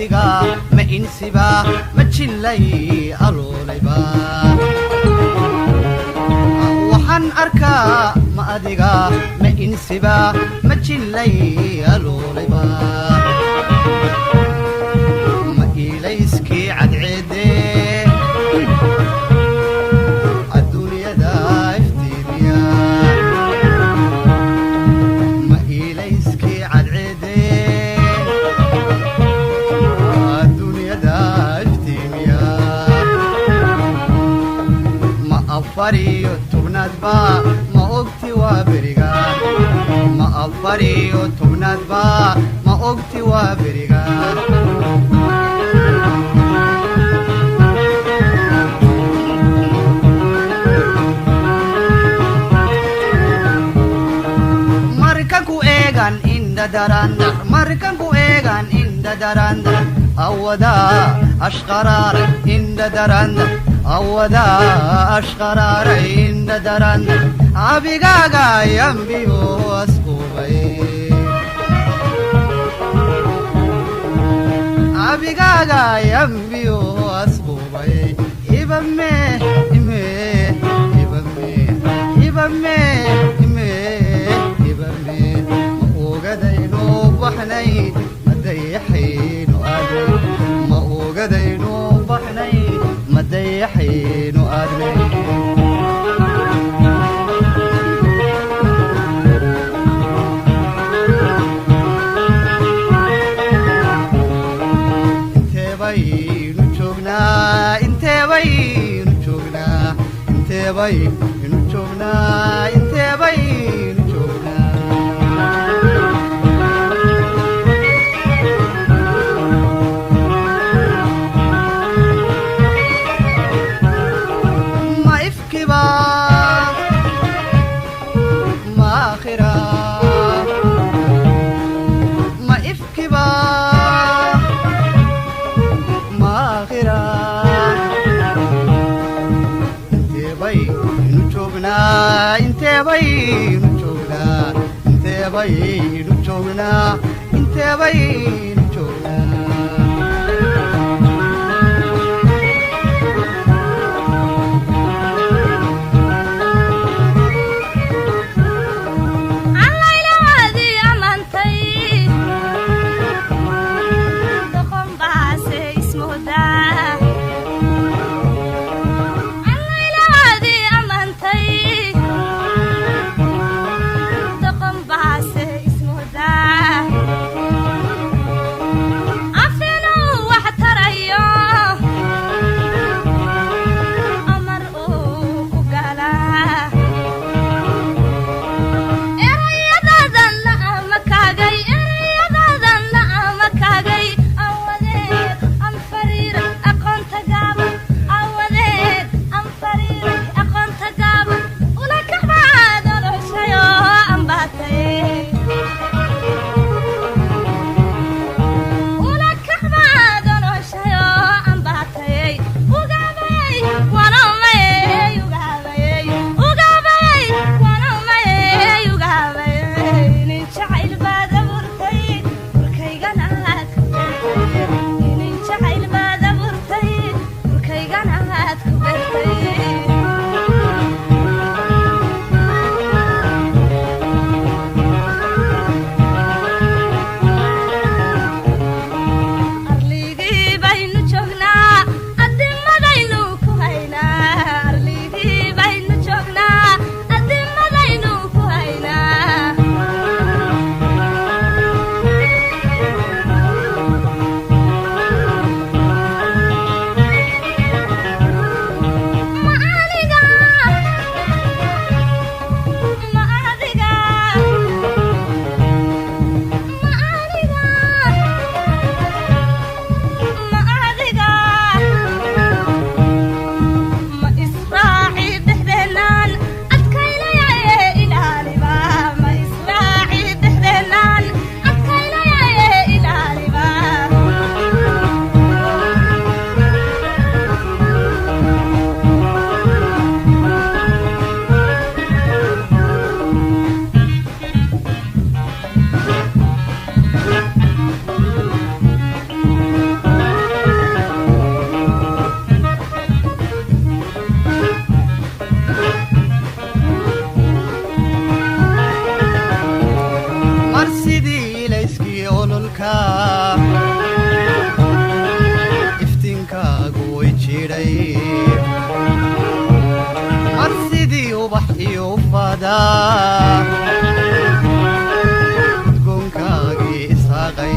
adiga ma insiba ma jilay aloolayba waxaan arkaa ma adiga ma insiba ma jilay aloolayba ma ilayskii cadceede adduunyada iftiimiya ma ilayskii cadceede adduunyada iftiimiya ma afariyo tobnaadba ma ogti waa beriga ma afariyo tobnaadba ma ogti waa beriga markan ku eegan inda daranda awada ashqarar inda daranda awada ashqarar inda daranda abigaga yambiyo asqubay abigaga yambiyo asqubay ibamme ime ibamme ibamme ime ibamme ogadayno baxnay madayaxayno aadnay ma ogadayno baxnay madayaxayno aadnay inteebaynu joognaa inteebaynu joognaa inteebaynu joognaa inteebaynu joognaa inteebaynu joognaa inteebaynu joognaa inteebaynu joognaa ubax iyo fada udgoonkaagii isaaqay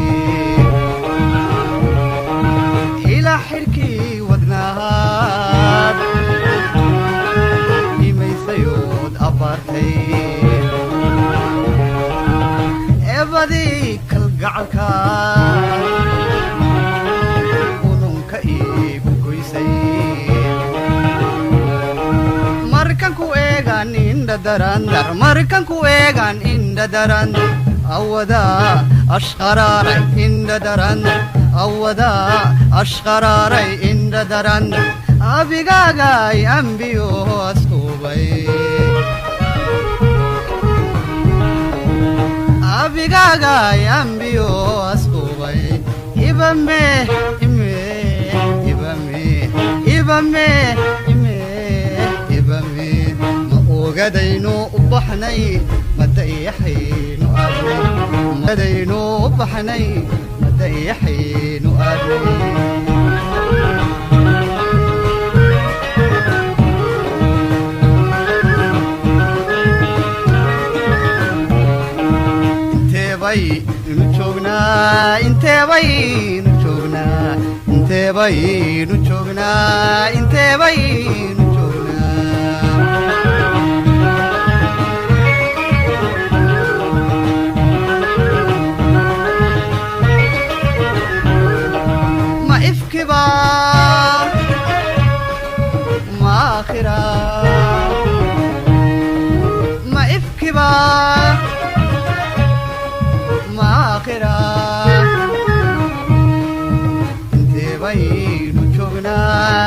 ilaa xirkii wadnahaad imaysayood abbaartay eebadii kalgacalkaa ununka iigu goysay markan ku eegan indha daran awada ashqaraaray indha daran awada ashqaraaray indha daran abigaagay ambiyo askuubay abigaagay ambiyo askuubay ibame ime ibame ibame ime ibame ma ogadayno u baxnay madayaxaynu aadnay madayno u baxnay madayaxaynu aadnay intee baynu joognaa ma ifkiba ma akhira ma ifkiba ma akhira intee baynu joognaa